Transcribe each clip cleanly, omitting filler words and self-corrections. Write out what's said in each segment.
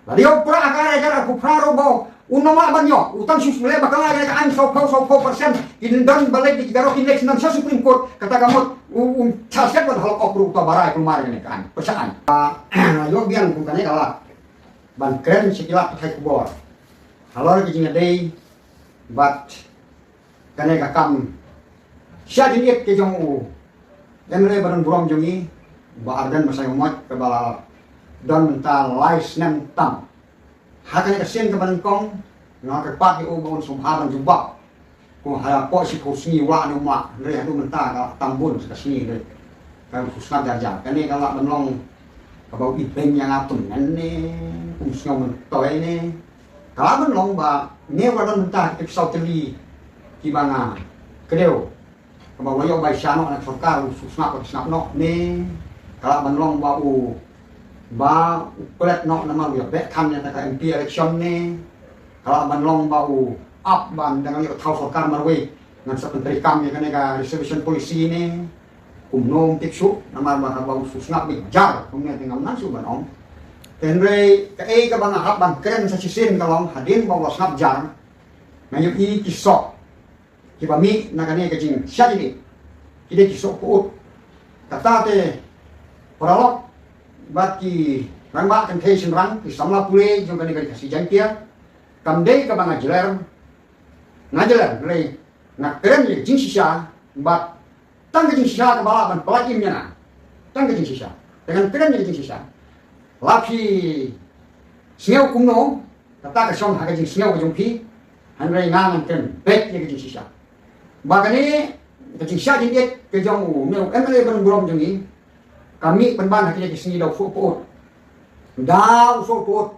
Ladio pra agara gara ku praro bo unama banyo utang susule bakal agara ka an so 4% indon balik di garo kinex nan sa Supreme Court kata gamot chaset ban halok opru to barai kemarin ni kan pesaan yo biang ku kane kala ban kren sikila pakai kubor halor ki jinga dei bat kane ka kam sya dinit ke jong u demre baron burom jongi ba ardan masai umot ke bala don mental lais nem tam hakane ka sen ka banengkong nga ka pati o bon sumhaban jubak ko hala po si ko sini wa no ma re hadu menta ka tambun ka sini re ka susna darja kane kala benlong ka bau ipeng yang atun nene usnyo men toy ne kala benlong ba ne wa don menta ke sau teli ki banga kedeu ka bau yo bai syano na sarkar susna ko snap no ne kala benlong ba u ba kulit nok nama lu bet kan yang tak MP election ni kalau banlong bau up ban dengan yo thau sarkar marwe ngan sa menteri kam yang ka reservation policy ni kumnom tiksu nama bau susna bijar kumnya tinggal nasu banom tenre ka ka bang hab ban kren sa sisin kalong hadin bau snap jar ngayo i kisok kibami nakane ka jing sya ni kide kisok puut kata te paralok baki rangba kan kaisin rang ki samla pule jong kan kasih jangkia kamdei ka banga jeler ngajeler re na keren ye jing sisa bat tang jing sisa ka bala ban pelajim nya na tang jing sisa dengan keren ye jing sisa lapi sneu kumno kata ka som ha ka jing sneu ka jong pi han re ngang kan bet ye jing sisa bagani ka jing sisa jing ye ke jong u meu emle ban burom jong ni kami penban haknya di sini dah fukut, dah usuk fukut,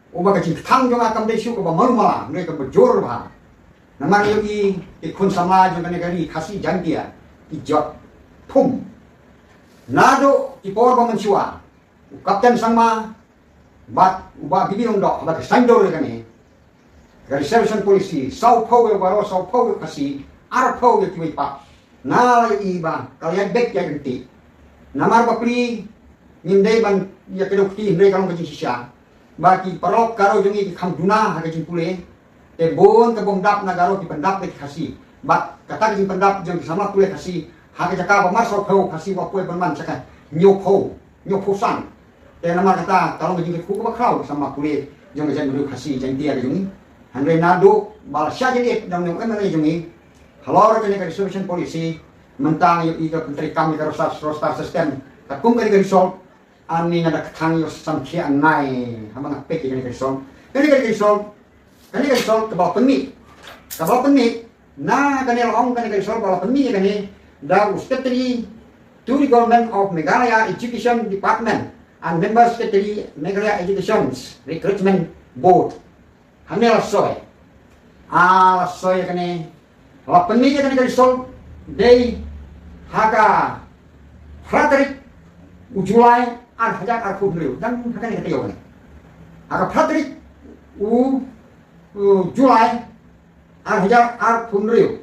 ubah kecil tang juga kami desu ubah malu malah mereka berjor bah, nama lagi ikut sama juga negari kasih jantia, ijot, pum, nado ipor pemencua, kapten sama, bat ubah bibir undok, bat sandor kami, dari servisan polisi, sau pau yang baru sau pau kasih, arpau yang cuma pak, nala iba kalian back yang ganti. Namar bakri ngindai ban ya kedokti ndai kalong kajing sisa baki parok karo jongi kham duna ha kajing pule te bon ka bomdap na garo ki pendap ke khasi bat kata kajing pendap jong sama pule khasi ha ka jaka ba masok phau khasi wa pule ban man chaka nyo phau san te namar kata kalong kajing ku ba khau sama pule jong jang du khasi jang dia jongi handai nado bal sya jeni dang nang kan jongi halor ke ka reservation policy mentang yung ika menteri kami ka rostar system takung kani ka resolve ani nga nakatang yung samchi anay hamang apek kani ka resolve kani ka resolve kabal penmi na kani long kani ka resolve kabal penmi kani the secretary to the government of Meghalaya Education Department and member secretary Meghalaya Education Recruitment Board hanel soy kani kabal penmi kani ka resolve day haka Frederick Julai arhajak arfudriu dan haka ni katayo ni haka Frederick Julai arhajak arfudriu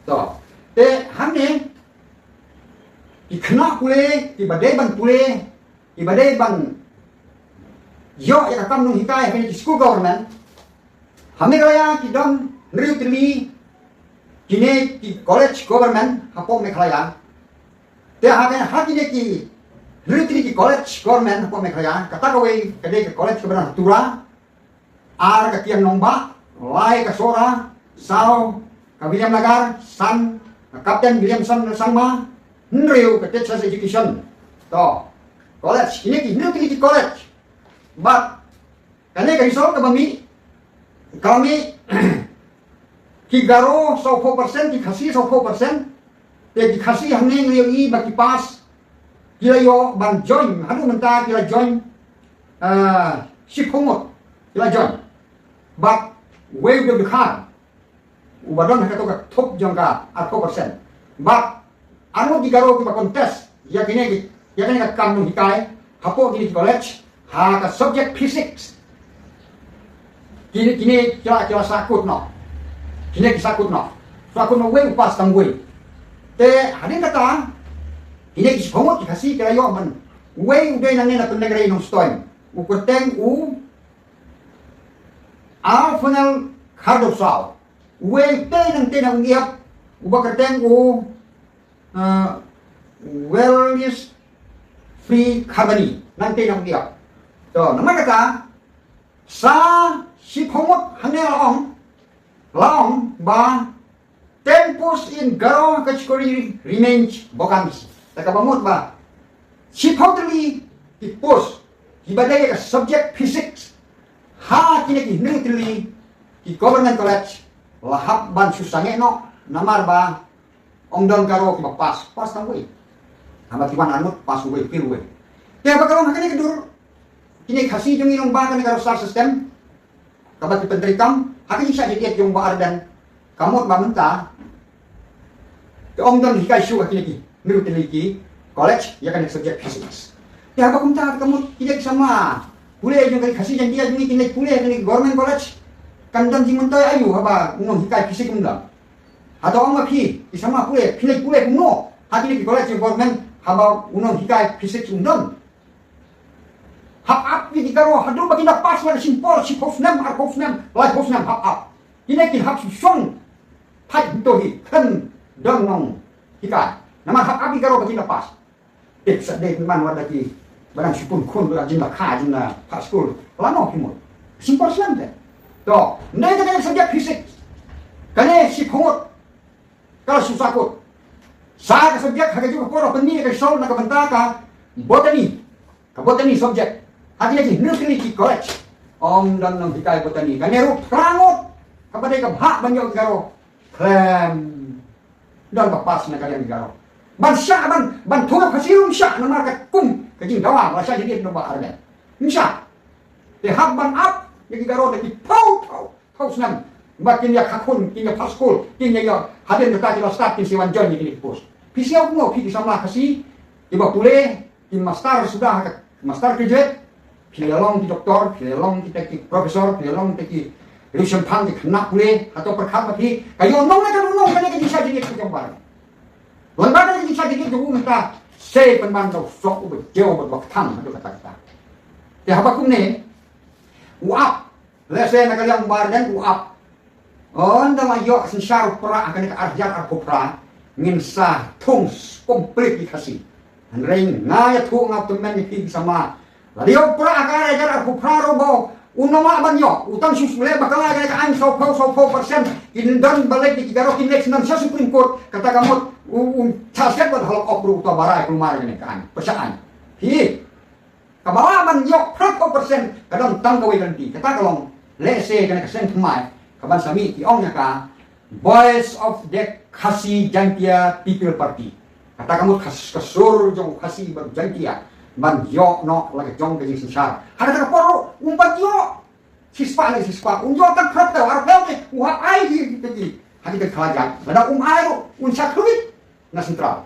to te hamne ikna pule ibadai ban yo ya kam nung hikai ni school government hamne kaya kidon nriu trimi kini ki college government hapo Meghalaya te hakine ki ritri ki college government hapo Meghalaya kata kowe kade ki college government tura ar ka kiam nomba lai ka sora sao ka William Nagar san Captain Williamson sama nriu ka Texas Education to college ini ki ritri ki college but kane ka iso ka bami kami Kigaro 4% dikasih 4% te dikasih hamne ngi baki pas kila yo ban join hadu menta kila join shipomot kila join but wave the car ubadon hakato ka top jangka 4% but anu digaro ki contest ya kini ka kamu hikai hapo kini college ha ka subject physics kini kila sakut no kini kisakut no we upas tang we te hadin kata kini kisomot dikasih kaya yo man we uday nangin na negara inong stoin kerteng Alfanal Kardosal. Nang tinang iap, kerteng Wellness Free Company. Nang tinang iap. So, nama kata, sa si pemut hanya laong ba tempus in garo kategori remains vacant. Taka pemut ba si totally tipus ibadai ka subject physics ha kini neutrally di government college lahap ban susange no namar ba ongdon garo ki pas tangwe hamba tiwan anut pas we pilwe ya ba kalau makanya kedur kini kasih jung inong ba kan garo star system kabat penderikam akan bisa jadi yung baar dan kamu mamenta ke ongdon hikai shu kini neutrally college ya kan subject physics ya apa kumta kamu tidak sama boleh juga kasih janji aja kini boleh kini government college kandang jimuntoy ayu apa unong hikai fisik undang atau orang pi sama boleh pilih boleh kuno hati ni college government haba unong hikai fisik undang hap up di karo hadul bagi na pas wala simpol si hofnam ar hofnam lai hofnam hap up ini ki hap song pai tohi kan dong nong hikai nama hap up di karo bagi na pas sadai man wada ki barang sipun kun barang jinda kha jinda paskul lano himut simpel slamde to nei kan subjek fisik kane si khongot kalau susah kot sa ka subjek haga juga poro penni ka sol na ka banta ka botani subjek hati lagi nutriki college om dan nang hikai botani kane ru prangot kapada ka hak banyo garo klem dan pas na kalian garo ban sya ban thua phasirum sya na ka kum ka jing dawa la sya jadi no ba arne insya te hab ban up yang garo de pau snam makin ya khakun kin ya paskul kin ya haden ka ta start kin siwan jon ni pos pisiau mo pi sama kasi iba pule kin master sudah master graduate pilong di doktor pilong di teknik profesor pilong teknik revision pang di kena pule atau perkhat mati kayo nong na kan bisa jadi ke jombar lembaga yang bisa jadi jugu minta saya penban do sok ube jauh berbaktang itu kata-kata ya apa kumne uap lese nak yang bardan uap onda mayo sensar pra akan ke arjar arpopra ngin sa tungs komplit dikasih ring ngaya tu ngap temen di sama ladio pra akan arjar arpopra robo unama banyo utang susule bakal akan ke ang 10% indon balik di garo kinex nan sa supreme court kata kamu tasket buat halok opru to barai kelumar ini kan pesaan hi kabawaman yok 100% kadang tang kawai ganti kata kalong lese kan kesen kemai kaban sami ti ongnya ka voice of the Khasi Jangtia People Party kata kamu kasur jong Khasi baru Jangtia ban yok no lagi jong ke sensar ada ka poro umpat yok sispa unjo tak krap ta war pel wa ai di hadi ke kelajan ada ai unsa kruit na sentral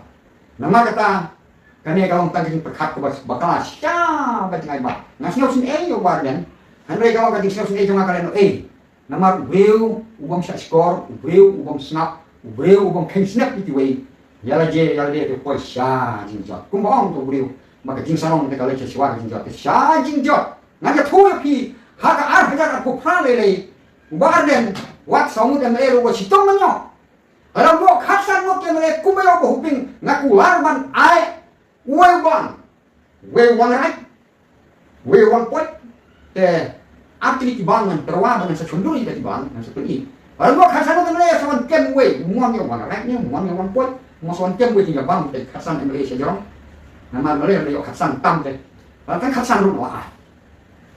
nama kata kani kalau tangking perkhat ko bakal sya batingai ba ngasno sin yo warden andre kalau kading sin jo ngakalen nama breu ubam sa score breu ubam snap breu ubam ken snap itu we yala je ke poisya jinjot kumbong to breu maka jing sanong te kale siswa jinjot sya jinjot ngaja thu pi haka ar hajar ko prale warden wat samu dan ero ko sitong manyo alam mo khasan mo ke mele kumelo ko huping ngaku larman ai we one point te atli ki bangan terwa bangan sa chunduri ti bang sa tuni alam mo khasan mo mele sa kem we mon yo wan right ni mon yo one point mo sa kem we ti bang te khasan Malaysia jorong nama mele yo khasan tam te kan khasan ru wa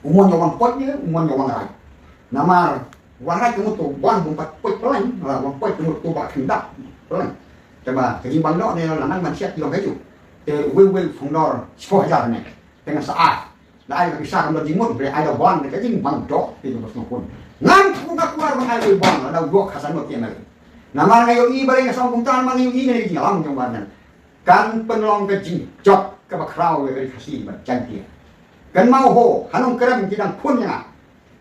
mon yo one point ni mon yo wan right nama warai kamu tu buang bumpat poi pelan buang poi kamu tu bak hendak pelan coba jadi bandok ni lanang manusia kilo keju will from door 10,000 ni dengan saat dah ai bisa kamu jimut beri ada buang ni jadi bandok itu bos pun ngan ku nak keluar bang ai buang ada dua khasan mati mari nama ngayo i bari ngasong kumtan mang i ni jalang jong badan kan penolong ke jinjot ke bakrau ke kasih macam dia kan mau ho hanung kerem kidang punya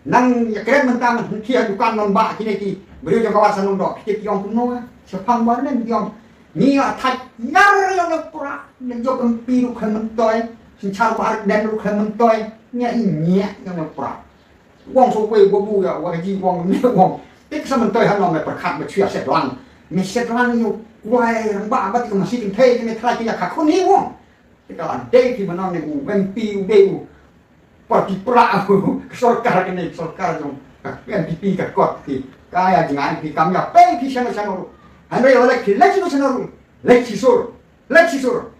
nang ya keren mentang kia dukan non ba kini ki beliau yang kawasan non ki kiong kuno sepang banen kiong ni atat nyar yang pura yang jok empiru kan mentoy Sincar barat dan lu kementoy nya inya yang pra. Wong so we bu ya wa ji wong ne wong. Tik sementoy han lo me perkat be chia set lang. Me set lang yu wai rang ba ba tik masih ting thei me trai ki ya kha khon ni wong. Tik kan de ki manong ne u MP u de u. Parti pra u sorkar ke ne sorkar jong. NPP ka kot ki kaya jangan ki kam ya pe ki sana sana ru. Andre oleh ki lek si sana ru. Lek si sur.